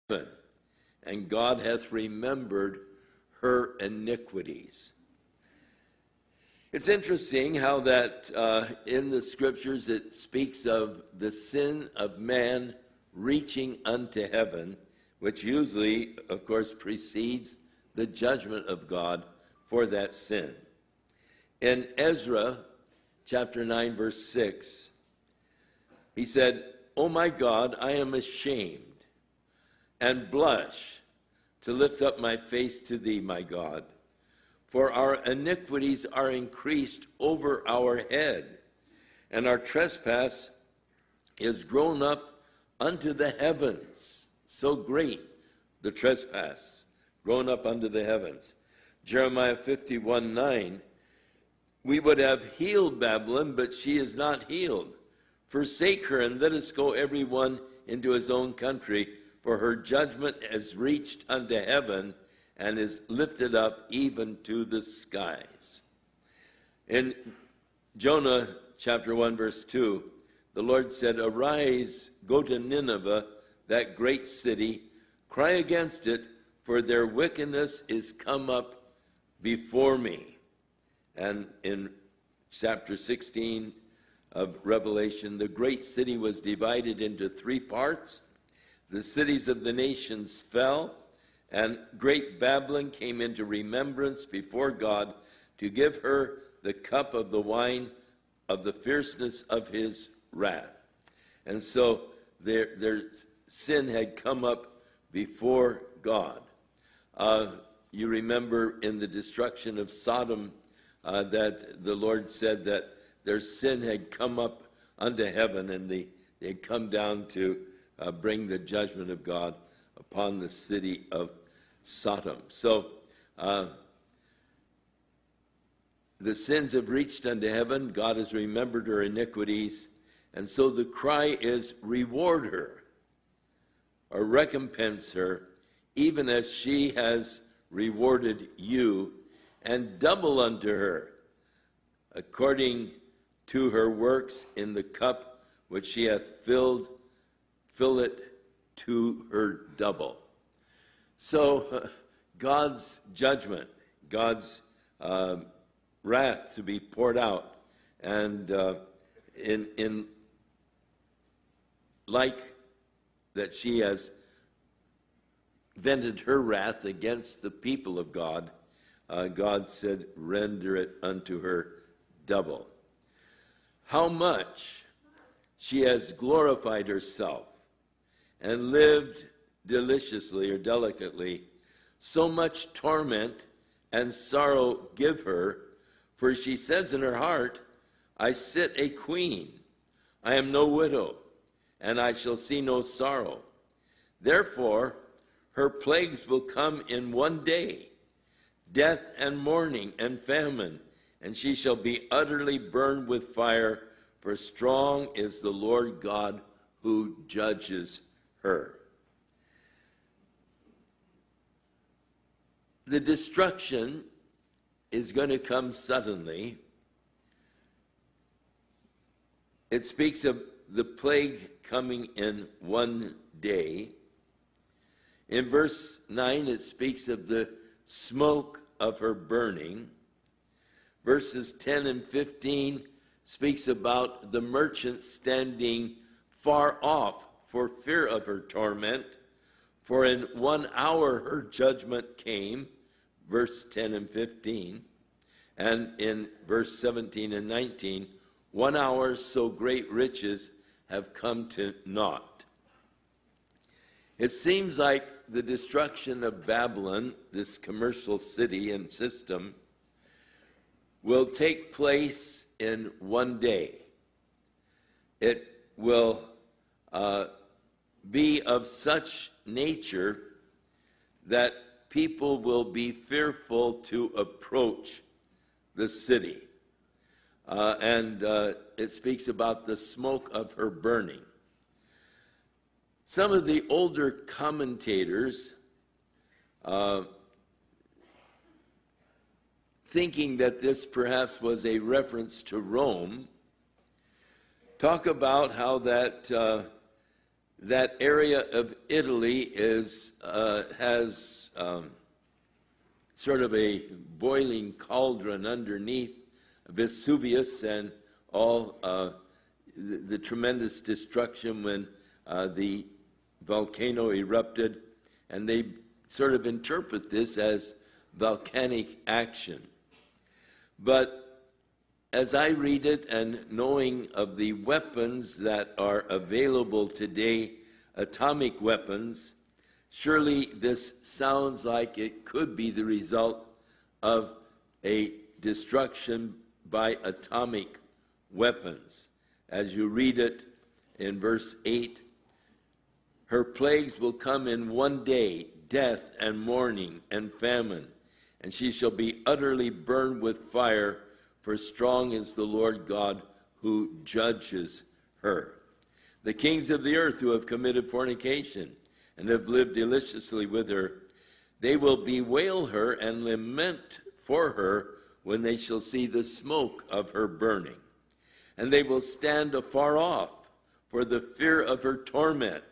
and God hath remembered her iniquities. It's interesting how that in the scriptures it speaks of the sin of man reaching unto heaven, which usually, of course, precedes the judgment of God for that sin. In Ezra chapter 9, verse 6, he said, O my God, I am ashamed and blush to lift up my face to thee, my God. For our iniquities are increased over our head, and our trespass is grown up unto the heavens. So great the trespass, grown up unto the heavens. Jeremiah 51:9, we would have healed Babylon, but she is not healed. Forsake her, and let us go every one into his own country, for her judgment has reached unto heaven, and is lifted up even to the skies. In Jonah chapter 1, verse 2, the Lord said, Arise, go to Nineveh, that great city, cry against it, for their wickedness is come up before me. And in chapter 16 of Revelation, the great city was divided into 3 parts. The cities of the nations fell, and great Babylon came into remembrance before God to give her the cup of the wine of the fierceness of his wrath. And so their sin had come up before God. You remember in the destruction of Sodom that the Lord said that their sin had come up unto heaven, and they had come down to bring the judgment of God upon the city of Sodom. So the sins have reached unto heaven. God has remembered her iniquities. And so the cry is, reward her, or recompense her, even as she has rewarded you, and double unto her, according to her works in the cup which she hath filled, fill it to her double. So God's judgment, God's wrath to be poured out, and in like that she has vented her wrath against the people of God, God said, render it unto her double. How much she has glorified herself and lived deliciously or delicately, so much torment and sorrow give her, for she says in her heart, I sit a queen, I am no widow, and I shall see no sorrow. Therefore, her plagues will come in one day, death and mourning and famine, and she shall be utterly burned with fire, for strong is the Lord God who judges her. The destruction is going to come suddenly. It speaks of the plague coming in one day. In verse 9, it speaks of the smoke of her burning. Verses 10 and 15 speaks about the merchant standing far off for fear of her torment. For in 1 hour her judgment came, verse 10 and 15. And in verse 17 and 19, 1 hour so great riches have come to naught. It seems like the destruction of Babylon, this commercial city and system, will take place in one day. It will be of such nature that people will be fearful to approach the city. And it speaks about the smoke of her burning. Some of the older commentators, thinking that this perhaps was a reference to Rome, talk about how that that area of Italy has sort of a boiling cauldron underneath Vesuvius and all the tremendous destruction when the volcano erupted, and they sort of interpret this as volcanic action. But as I read it, and knowing of the weapons that are available today, atomic weapons, surely this sounds like it could be the result of a destruction by atomic weapons. As you read it in verse 8, her plagues will come in one day, death and mourning and famine, and she shall be utterly burned with fire, for strong is the Lord God who judges her. The kings of the earth who have committed fornication and have lived deliciously with her, they will bewail her and lament for her when they shall see the smoke of her burning. And they will stand afar off for the fear of her torment,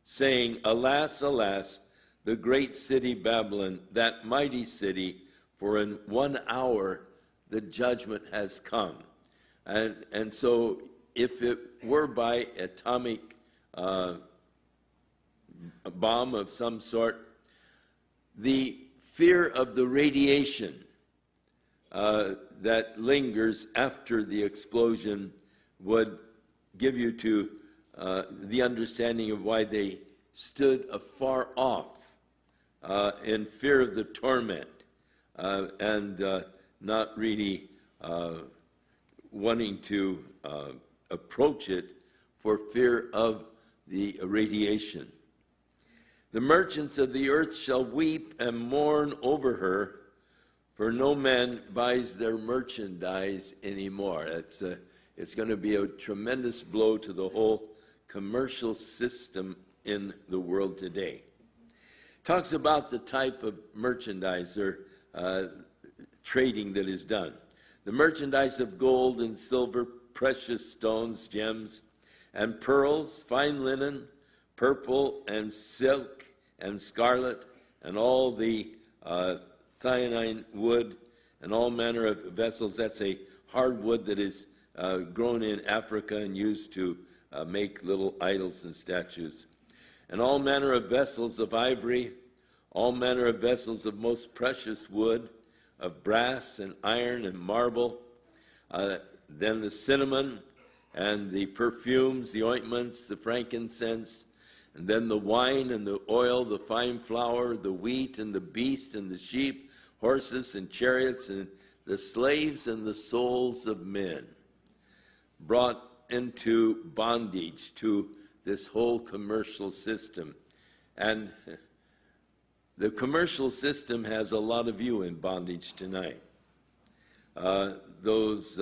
saying, Alas, alas, the great city Babylon, that mighty city, for in 1 hour the judgment has come. And so if it were by atomic bomb of some sort, the fear of the radiation that lingers after the explosion would give you to the understanding of why they stood afar off in fear of the torment and not really wanting to approach it for fear of the radiation. The merchants of the earth shall weep and mourn over her, for no man buys their merchandise anymore. It's going to be a tremendous blow to the whole commercial system in the world today. Talks about the type of merchandise or trading that is done. The merchandise of gold and silver, precious stones, gems, and pearls, fine linen, purple and silk and scarlet, and all the thionine wood, and all manner of vessels. That's a hardwood that is grown in Africa and used to make little idols and statues. And all manner of vessels of ivory, all manner of vessels of most precious wood, of brass and iron and marble, then the cinnamon and the perfumes, the ointments, the frankincense, and then the wine and the oil, the fine flour, the wheat and the beast and the sheep, horses and chariots, and the slaves and the souls of men, brought into bondage to this whole commercial system. And the commercial system has a lot of you in bondage tonight. Those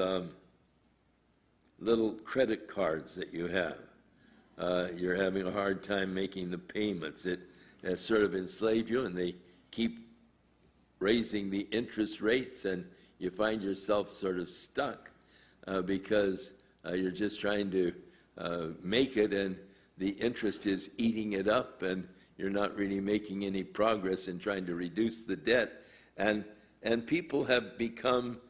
little credit cards that you have, you're having a hard time making the payments. It has sort of enslaved you, and they keep raising the interest rates, and you find yourself sort of stuck because you're just trying to make it, and the interest is eating it up, and you're not really making any progress in trying to reduce the debt. And people have become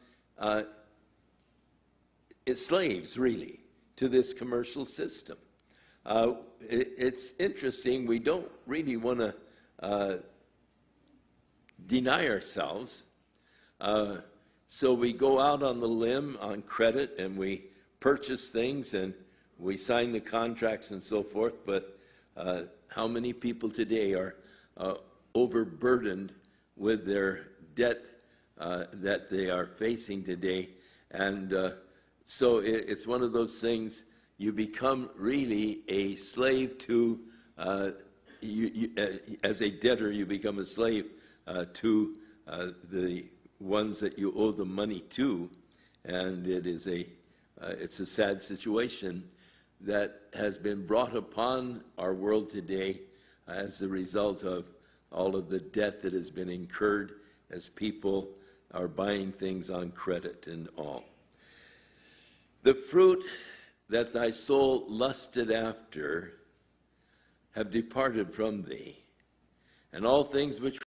slaves, really, to this commercial system. It's interesting. We don't really want to deny ourselves. So we go out on the limb on credit, and we purchase things, and we sign the contracts and so forth. But how many people today are overburdened with their debt that they are facing today? And so it's one of those things. You become really a slave to, as a debtor, you become a slave to the ones that you owe the money to, and it's a sad situation that has been brought upon our world today as the result of all of the debt that has been incurred as people are buying things on credit and all. The fruit that thy soul lusted after, have departed from thee, and all things which